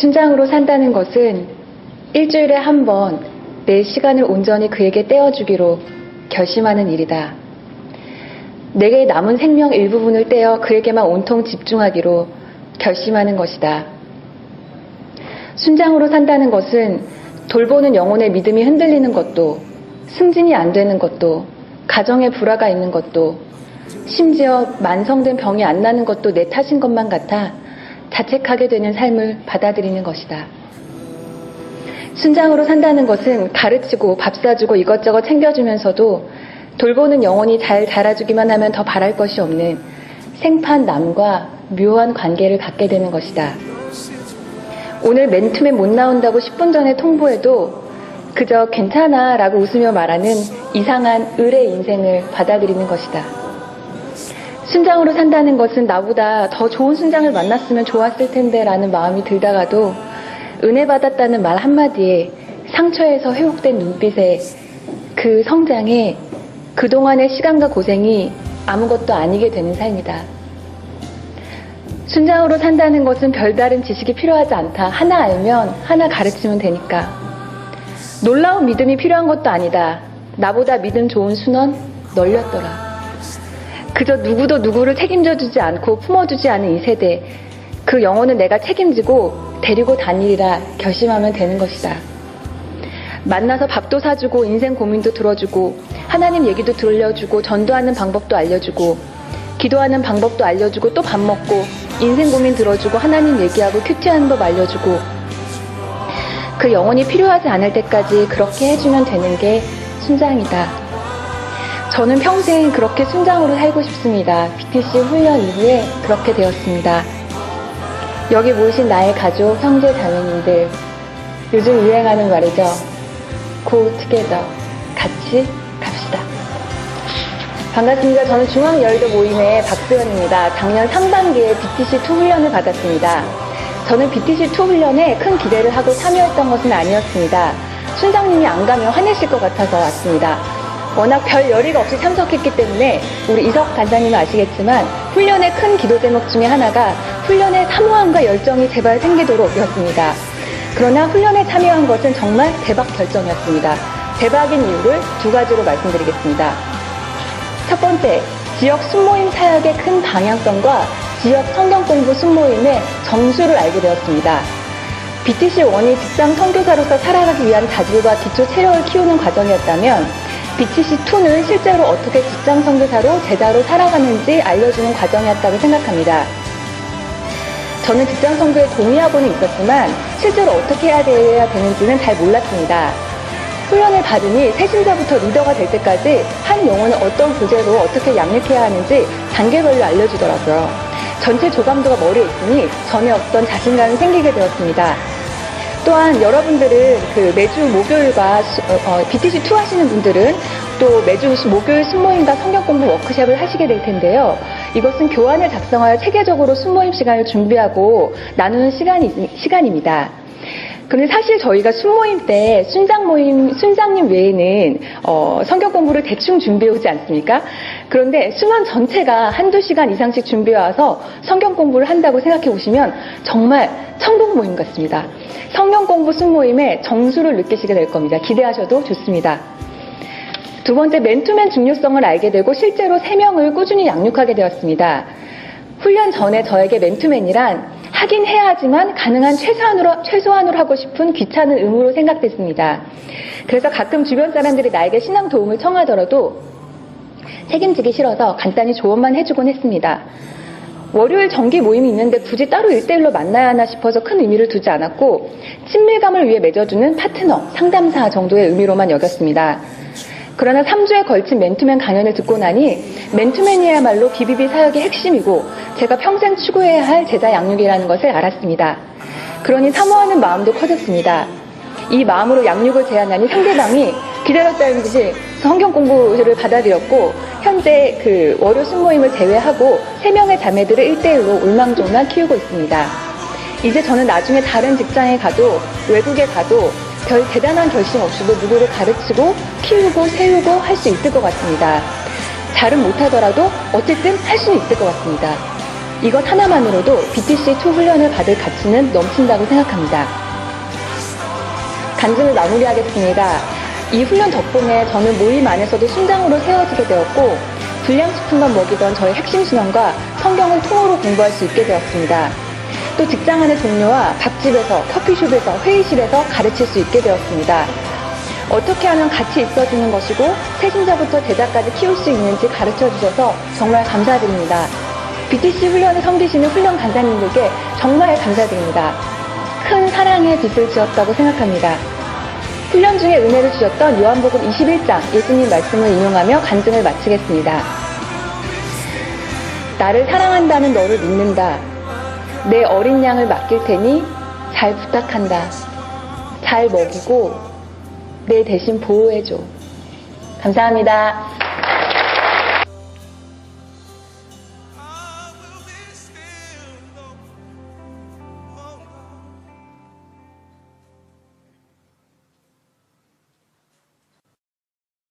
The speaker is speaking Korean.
순장으로 산다는 것은 일주일에 한 번 내 시간을 온전히 그에게 떼어주기로 결심하는 일이다. 내게 남은 생명 일부분을 떼어 그에게만 온통 집중하기로 결심하는 것이다. 순장으로 산다는 것은 돌보는 영혼의 믿음이 흔들리는 것도, 승진이 안 되는 것도, 가정에 불화가 있는 것도, 심지어 만성된 병이 안 나는 것도 내 탓인 것만 같아 자책하게 되는 삶을 받아들이는 것이다. 순장으로 산다는 것은 가르치고 밥 사주고 이것저것 챙겨주면서도 돌보는 영혼이 잘 자라주기만 하면 더 바랄 것이 없는 생판 남과 묘한 관계를 갖게 되는 것이다. 오늘 맨투맨 못 나온다고 10분 전에 통보해도 그저 괜찮아 라고 웃으며 말하는 이상한 을의 인생을 받아들이는 것이다. 순장으로 산다는 것은 나보다 더 좋은 순장을 만났으면 좋았을 텐데 라는 마음이 들다가도 은혜 받았다는 말 한마디에 상처에서 회복된 눈빛에 그 성장에 그동안의 시간과 고생이 아무것도 아니게 되는 삶이다. 순장으로 산다는 것은 별다른 지식이 필요하지 않다. 하나 알면 하나 가르치면 되니까. 놀라운 믿음이 필요한 것도 아니다. 나보다 믿음 좋은 순원 널렸더라. 그저 누구도 누구를 책임져주지 않고 품어주지 않은 이 세대, 그 영혼은 내가 책임지고 데리고 다니리라 결심하면 되는 것이다. 만나서 밥도 사주고 인생 고민도 들어주고 하나님 얘기도 들려주고 전도하는 방법도 알려주고 기도하는 방법도 알려주고 또 밥 먹고 인생 고민 들어주고 하나님 얘기하고 큐티하는 법 알려주고 그 영혼이 필요하지 않을 때까지 그렇게 해주면 되는 게 순장이다. 저는 평생 그렇게 순장으로 살고 싶습니다. BTC 훈련 이후에 그렇게 되었습니다. 여기 모이신 나의 가족, 형제, 자매님들, 요즘 유행하는 말이죠. Go together. 같이 갑시다. 반갑습니다. 저는 중앙여의도 모임의 박수연입니다. 작년 상반기에 BTC2 훈련을 받았습니다. 저는 BTC2 훈련에 큰 기대를 하고 참여했던 것은 아니었습니다. 순장님이 안 가면 화내실 것 같아서 왔습니다. 워낙 별 열의가 없이 참석했기 때문에 우리 이석 간사님은 아시겠지만 훈련의 큰 기도 제목 중에 하나가 훈련의 사모함과 열정이 제발 생기도록 이었습니다. 그러나 훈련에 참여한 것은 정말 대박 결정이었습니다. 대박인 이유를 두 가지로 말씀드리겠습니다. 첫 번째, 지역 순모임 사역의 큰 방향성과 지역 성경 공부 순모임의 정수를 알게 되었습니다. BTC1이 직장 선교사로서 살아가기 위한 자질과 기초 체력을 키우는 과정이었다면 BTC2는 실제로 어떻게 직장 선교사로 제자로 살아가는지 알려주는 과정이었다고 생각합니다. 저는 직장 선교에 동의하고는 있었지만 실제로 어떻게 해야 되는지는 잘 몰랐습니다. 훈련을 받으니 새신자부터 리더가 될 때까지 한 영혼을 어떤 부재로 어떻게 양육해야 하는지 단계별로 알려주더라고요. 전체 조감도가 머리에 있으니 전에 어떤 자신감이 생기게 되었습니다. 또한 여러분들은 매주 목요일과 BTC2 하시는 분들은 또 매주 목요일 순모임과 성경 공부 워크숍을 하시게 될 텐데요. 이것은 교환을 작성하여 체계적으로 순모임 시간을 준비하고 나누는 시간입니다. 그런데 사실 저희가 순모임 때 순장님 외에는 성경 공부를 대충 준비해 오지 않습니까? 그런데 순원 전체가 한두 시간 이상씩 준비해 와서 성경 공부를 한다고 생각해 보시면 정말 천국 모임 같습니다. 성경 공부 순모임의 정수를 느끼시게 될 겁니다. 기대하셔도 좋습니다. 두 번째, 맨투맨 중요성을 알게 되고 실제로 3명을 꾸준히 양육하게 되었습니다. 훈련 전에 저에게 맨투맨이란 하긴 해야 하지만 가능한 최소한으로 하고 싶은 귀찮은 의무로 생각됐습니다. 그래서 가끔 주변 사람들이 나에게 신앙 도움을 청하더라도 책임지기 싫어서 간단히 조언만 해주곤 했습니다. 월요일 정기 모임이 있는데 굳이 따로 1대1로 만나야 하나 싶어서 큰 의미를 두지 않았고 친밀감을 위해 맺어주는 파트너, 상담사 정도의 의미로만 여겼습니다. 그러나 3주에 걸친 맨투맨 강연을 듣고 나니 맨투맨이야말로 BBB 사역의 핵심이고 제가 평생 추구해야 할 제자 양육이라는 것을 알았습니다. 그러니 사모하는 마음도 커졌습니다. 이 마음으로 양육을 제안하니 상대방이 기다렸다는 듯이 성경 공부를 받아들였고 현재 월요 순모임을 제외하고 3명의 자매들을 1대1로 울망졸망 키우고 있습니다. 이제 저는 나중에 다른 직장에 가도 외국에 가도 별 대단한 결심 없이도 누구를 가르치고 키우고 세우고 할 수 있을 것 같습니다. 잘은 못하더라도 어쨌든 할 수는 있을 것 같습니다. 이것 하나만으로도 BTC2 훈련을 받을 가치는 넘친다고 생각합니다. 간증을 마무리하겠습니다. 이 훈련 덕분에 저는 모임 안에서도 순장으로 세워지게 되었고 불량식품만 먹이던 저의 핵심 신앙과 성경을 통으로 공부할 수 있게 되었습니다. 또 직장 안의 동료와 밥집에서, 커피숍에서, 회의실에서 가르칠 수 있게 되었습니다. 어떻게 하면 같이 있어주는 것이고 세신자부터 제자까지 키울 수 있는지 가르쳐 주셔서 정말 감사드립니다. BTC 훈련을 섬기시는 훈련 간사님들께 정말 감사드립니다. 큰 사랑의 빚을 지었다고 생각합니다. 훈련 중에 은혜를 주셨던 요한복음 21장 예수님 말씀을 인용하며 간증을 마치겠습니다. 나를 사랑한다는 너를 믿는다. 내 어린 양을 맡길 테니 잘 부탁한다. 잘 먹이고 내 대신 보호해줘. 감사합니다.